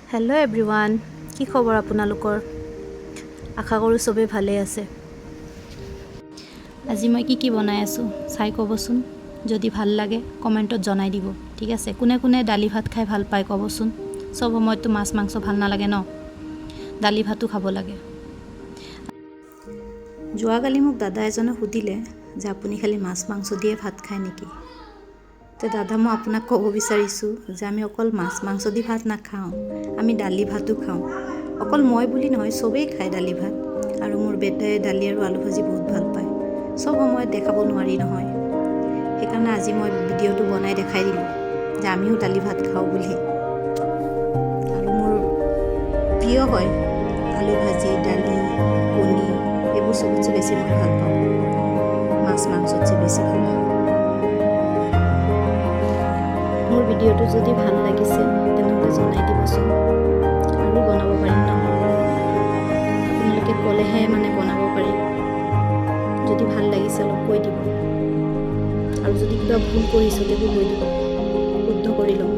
Hello' everyone, কি খবৰ আপোনালোকৰ? আশা কৰোঁ চবেই ভালে আছে। আজি মই কি বনাই আছোঁ চাই ক'বচোন। যদি ভাল লাগে কমেণ্টত জনাই দিব, ঠিক আছে? কোনে কোনে দালি ভাত খাই ভাল পায় ক'বচোন। চব সময়ততো মাছ মাংস ভাল নালাগে ন, দালি ভাতো খাব লাগে। যোৱাকালি মোক দাদা এজনে সুধিলে যে আপুনি খালি মাছ মাংস দিয়ে ভাত খায় নেকি? তো দাদা, মই আপোনাক ক'ব বিচাৰিছোঁ যে আমি অকল মাছ মাংস দি ভাত নাখাওঁ, আমি দালি ভাতো খাওঁ। অকল মই বুলি নহয়, চবেই খায় দালি ভাত। আৰু মোৰ বেটাই দালি আৰু আলু ভাজি বহুত ভাল পায়। চব সময়ত দেখাব নোৱাৰি নহয়, সেইকাৰণে আজি মই ভিডিঅ'টো বনাই দেখাই দিলোঁ যে আমিও দালি ভাত খাওঁ বুলি। আৰু মোৰ প্ৰিয় হয় আলু ভাজি, দালি, কণী, এইবোৰ চবতছে বেছি মই ভাল পাওঁ। মাছ মাংসতছে বেছি ভাল লাগে। মোৰ ভিডিঅ'টো যদি ভাল লাগিছে তেনেহ'লে জনাই দিবচোন, আৰু বনাব পাৰিম ন। আপোনালোকে ক'লেহে বনাব পাৰিম। যদি ভাল লাগিছে অলপ কৈ দিব, আৰু যদি কিবা ভুল কৰিছোঁ তেবোৰ কৈ দিব, শুদ্ধ কৰি ল'ম।